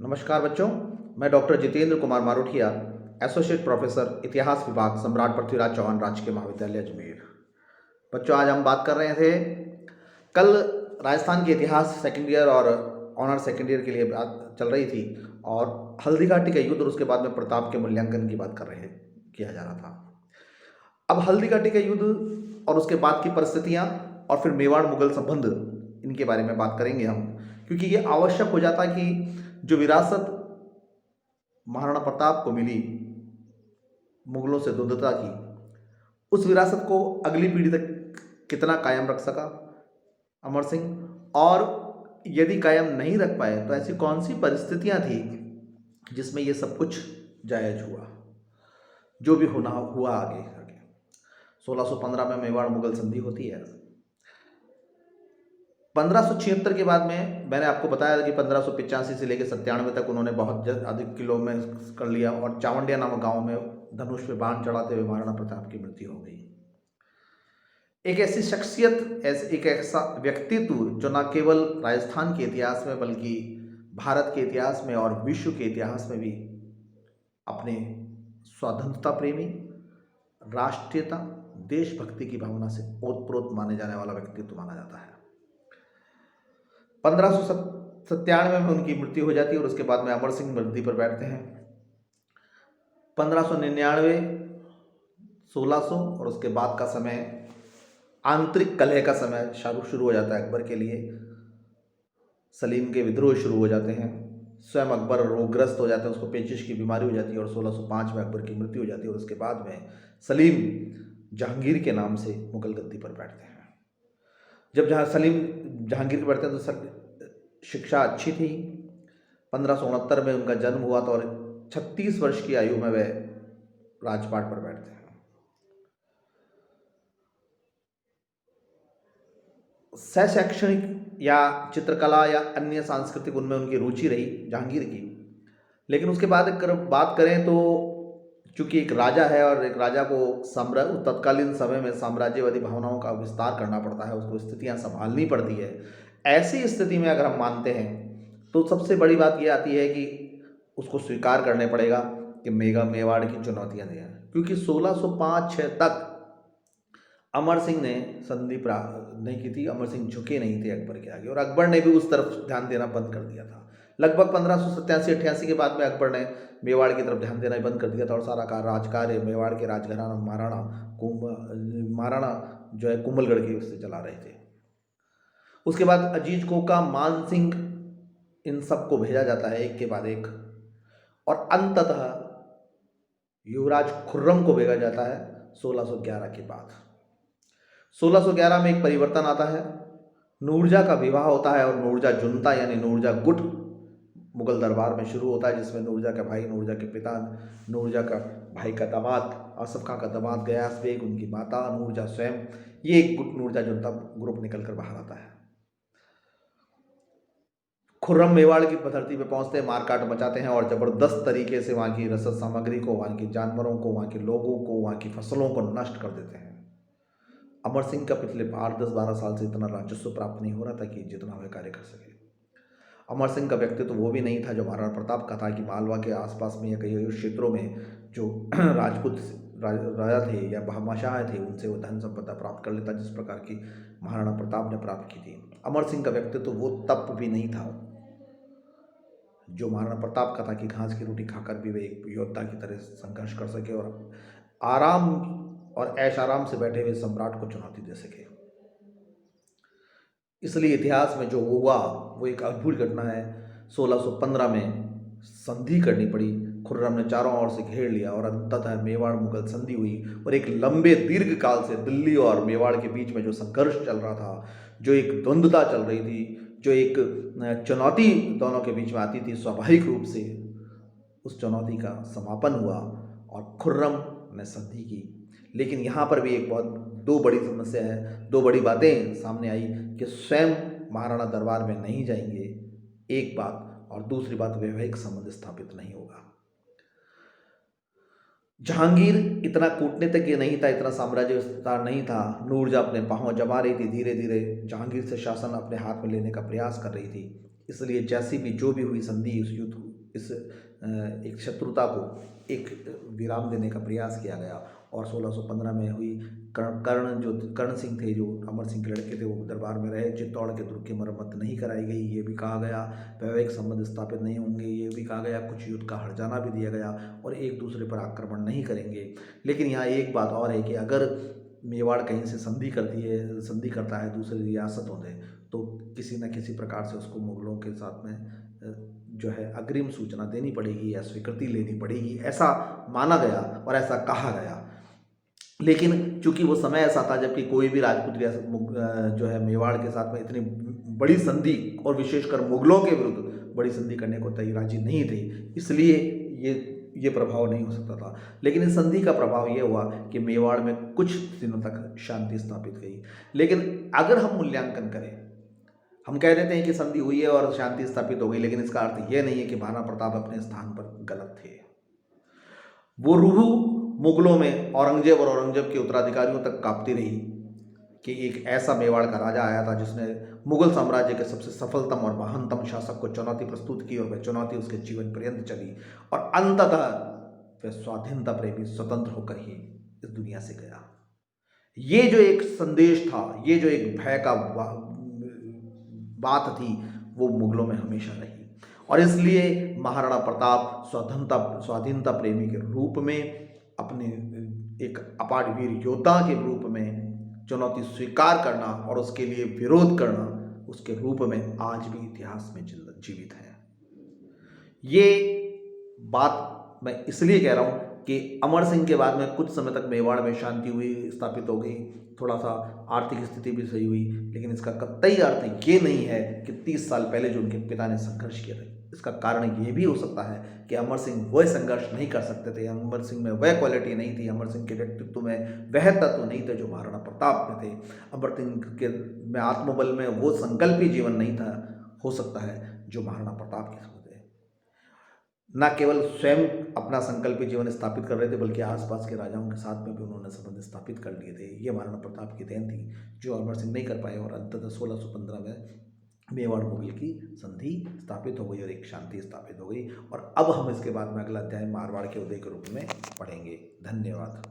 नमस्कार बच्चों, मैं doctor Jitendra Kumar Marothia, associate professor इतिहास विभाग सम्राट पृथ्वीराज चौहान राजकीय महाविद्यालय अजमेर। बच्चों, आज हम बात कर रहे थे कल राजस्थान के इतिहास सेकेंड ईयर और ऑनर सेकेंड ईयर के लिए बात चल रही थी और हल्दी घाटी का युद्ध और उसके बाद में प्रताप के मूल्यांकन की बात कर रहे किया जा रहा था। अब हल्दी घाटी का युद्ध और उसके बाद की परिस्थितियां और फिर मेवाड़ मुगल संबंध, इनके बारे में बात करेंगे हम, क्योंकि ये आवश्यक हो जाता कि जो विरासत महाराणा प्रताप को मिली मुगलों से द्वंद्वता की, उस विरासत को अगली पीढ़ी तक कितना कायम रख सका अमर सिंह, और यदि कायम नहीं रख पाए तो ऐसी कौन सी परिस्थितियां थी जिसमें ये सब कुछ जायज हुआ, जो भी होना हुआ आगे आगे। 1615 में मेवाड़ मुगल संधि होती है। 1576 के बाद में मैंने आपको बताया कि 1585 से लेकर 97 तक उन्होंने बहुत अधिक किलो में कर लिया और चावंडिया नामक गांव में धनुष पे बाण चढ़ाते हुए महाराणा प्रताप की मृत्यु हो गई। एक ऐसी शख्सियत, एक ऐसा व्यक्तित्व जो न केवल राजस्थान के इतिहास में बल्कि भारत के इतिहास में और विश्व के इतिहास में भी अपने स्वतंत्रता प्रेमी, राष्ट्रीयता, देशभक्ति की भावना से ओतप्रोत माने जाने वाला व्यक्तित्व माना जाता है। 1597 में उनकी मृत्यु हो जाती है और उसके बाद में अमर सिंह गद्दी पर बैठते हैं। 1599, 1600 और उसके बाद का समय आंतरिक कलह का समय शुरू हो जाता है अकबर के लिए। सलीम के विद्रोह शुरू हो जाते हैं, स्वयं अकबर रोगग्रस्त हो जाते हैं, उसको पेचिश की बीमारी हो जाती है और 1605 में अकबर की मृत्यु हो जाती है और उसके बाद में सलीम जहांगीर के नाम से मुगल गद्दी पर बैठते हैं। जब सलीम जहांगीर के बैठते हैं तो शिक्षा अच्छी थी। 1569 में उनका जन्म हुआ था और 36 वर्ष की आयु में वे राजपाट पर बैठते हैं। शैक्षणिक या चित्रकला या अन्य सांस्कृतिक उनमें उनकी रुचि रही जहांगीर की, लेकिन उसके बाद बात करें तो चूंकि एक राजा है और एक राजा को तत्कालीन समय में साम्राज्यवादी भावनाओं का विस्तार करना पड़ता है, उसको स्थितियां संभालनी पड़ती है। ऐसी स्थिति में अगर हम मानते हैं तो सबसे बड़ी बात यह आती है कि उसको स्वीकार करने पड़ेगा कि मेवाड़ की चुनौतियां दी हैं, क्योंकि 1605-6 तक अमर सिंह ने संधि प्राप्त नहीं की थी। अमर सिंह झुके नहीं थे अकबर के आगे और अकबर ने भी उस तरफ ध्यान देना बंद कर दिया था। लगभग 1587-88 के बाद में अकबर ने मेवाड़ की तरफ ध्यान देना बंद कर दिया था और सारा राजकार्य मेवाड़ के राजघराना महाराणा जो है कुंभलगढ़ के उससे चला रहे थे। उसके बाद अजीज कोका, मान सिंह, इन सबको भेजा जाता है एक के बाद एक और अंततः युवराज खुर्रम को भेजा जाता है 1611 के बाद। 1611 में एक परिवर्तन आता है, नूरजहाँ का विवाह होता है और नूरजहाँ जुनता यानी नूरजहाँ गुट मुगल दरबार में शुरू होता है, जिसमें नूरजहाँ का भाई, नूरजहाँ के पिता, नूरजहाँ का भाई का दामाद आसफ खां का दामाद गयास बेग, उनकी माता नूरजहाँ स्वयं, ये एक गुट नूरजहाँ जुनता ग्रुप निकल कर बाहर आता है। खुर्रम मेवाड़ की धरती पे पहुंचते हैं, मारकाट मचाते हैं और ज़बरदस्त तरीके से वहाँ की रसद सामग्री को, वहाँ के जानवरों को, वहाँ के लोगों को, वहाँ की फसलों को नष्ट कर देते हैं। अमर सिंह का पिछले 8-10-12 साल से इतना राजस्व प्राप्त नहीं हो रहा था कि जितना वह कार्य कर सके। अमर सिंह का व्यक्तित्व तो वो भी नहीं था जो महाराणा प्रताप का था कि मालवा के आसपास में या कई क्षेत्रों में जो राजपूत राजा थे या भामाशाह थे उनसे वो धन संपदा प्राप्त कर लेता, जिस प्रकार की महाराणा प्रताप ने प्राप्त की थी। अमर सिंह का व्यक्तित्व तो वो तप भी नहीं था जो महाराणा प्रताप का था कि घास की रोटी खाकर भी वे एक योद्धा की तरह संघर्ष कर सके और आराम और ऐश आराम से बैठे हुए सम्राट को चुनौती दे सके। इसलिए इतिहास में जो हुआ वो एक अद्भुत घटना है। 1615 में संधि करनी पड़ी, खुर्रम ने चारों ओर से घेर लिया और अंततः मेवाड़ मुगल संधि हुई और एक लंबे दीर्घ काल से दिल्ली और मेवाड़ के बीच में जो संघर्ष चल रहा था, जो एक द्वंद्वता चल रही थी, जो एक चुनौती दोनों के बीच में आती थी, स्वाभाविक रूप से उस चुनौती का समापन हुआ और खुर्रम ने संधि की। लेकिन यहाँ पर भी एक दो बड़ी समस्या है, दो बड़ी बातें सामने आई कि स्वयं महाराणा दरबार में नहीं जाएंगे, एक बात, और दूसरी बात वैवाहिक संबंध स्थापित नहीं होगा। जहांगीर इतना कूटनीतिज्ञ नहीं था, इतना साम्राज्य विस्तार नहीं था। नूरजहाँ अपने पांव जमा रही थी, धीरे धीरे जहांगीर से शासन अपने हाथ में लेने का प्रयास कर रही थी। इसलिए जैसी भी जो भी हुई संधि, उस युद्ध इस एक शत्रुता को एक विराम देने का प्रयास किया गया और 1615 में हुई कर्ण सिंह थे जो अमर सिंह के लड़के थे, वो दरबार में रहे। चित्तौड़ के दुर्ग की मरम्मत नहीं कराई गई, ये भी कहा गया। वैवाहिक संबंध स्थापित नहीं होंगे, ये भी कहा गया। कुछ युद्ध का हर्जाना भी दिया गया और एक दूसरे पर आक्रमण नहीं करेंगे। लेकिन यहाँ एक बात और है कि अगर मेवाड़ कहीं से संधि करता है दूसरी रियासतों से, तो किसी न किसी प्रकार से उसको मुगलों के साथ में जो है अग्रिम सूचना देनी पड़ेगी या स्वीकृति लेनी पड़ेगी, ऐसा माना गया और ऐसा कहा गया। लेकिन चूंकि वो समय ऐसा था जबकि कोई भी राजपूत रियासत जो है मेवाड़ के साथ में इतनी बड़ी संधि और विशेषकर मुगलों के विरुद्ध बड़ी संधि करने को राजी नहीं थे, इसलिए ये प्रभाव नहीं हो सकता था। लेकिन इस संधि का प्रभाव ये हुआ कि मेवाड़ में कुछ दिनों तक शांति स्थापित गई। लेकिन अगर हम मूल्यांकन करें, हम कह देते हैं कि संधि हुई है और शांति स्थापित हो गई, लेकिन इसका अर्थ यह नहीं है कि महाराणा प्रताप अपने स्थान पर गलत थे। वो रूह मुगलों में औरंगजेब और औरंगजेब के उत्तराधिकारियों तक कांपती रही कि एक ऐसा मेवाड़ का राजा आया था जिसने मुगल साम्राज्य के सबसे सफलतम और महानतम शासक को चुनौती प्रस्तुत की और वह चुनौती उसके जीवन पर्यंत चली और अंततः वह स्वाधीनता प्रेमी स्वतंत्र होकर ही इस दुनिया से गया। ये जो एक संदेश था, ये जो एक भय का बात थी, वो मुगलों में हमेशा रही और इसलिए महाराणा प्रताप स्वाधीनता प्रेमी के रूप में, अपने एक अपार वीर योद्धा के रूप में चुनौती स्वीकार करना और उसके लिए विरोध करना, उसके रूप में आज भी इतिहास में जीवित है। ये बात मैं इसलिए कह रहा हूँ कि अमर सिंह के बाद में कुछ समय तक मेवाड़ में शांति हुई, स्थापित हो गई, थोड़ा सा आर्थिक स्थिति भी सही हुई, लेकिन इसका कतई अर्थ ये नहीं है कि 30 साल पहले जो उनके पिता ने संघर्ष किया था, इसका कारण ये भी हो सकता है कि अमर सिंह वह संघर्ष नहीं कर सकते थे, अमर सिंह में वह क्वालिटी नहीं थी, अमर सिंह के व्यक्तित्व में वह तत्व नहीं थे जो महाराणा प्रताप में थे, अमर सिंह के में आत्मबल में वो संकल्पी जीवन नहीं था, हो सकता है, जो महाराणा प्रताप के होते। न केवल स्वयं अपना संकल्पी जीवन स्थापित कर रहे थे, बल्कि आसपास के राजाओं के साथ में भी उन्होंने संबंध स्थापित कर लिए थे। ये महाराणा प्रताप की देन थी जो अमर सिंह नहीं कर पाए और अंततः 1615 में मेवाड़ मुगल की संधि स्थापित हो गई और एक शांति स्थापित हो गई। और अब हम इसके बाद में अगला अध्याय मारवाड़ के उदय के रूप में पढ़ेंगे। धन्यवाद।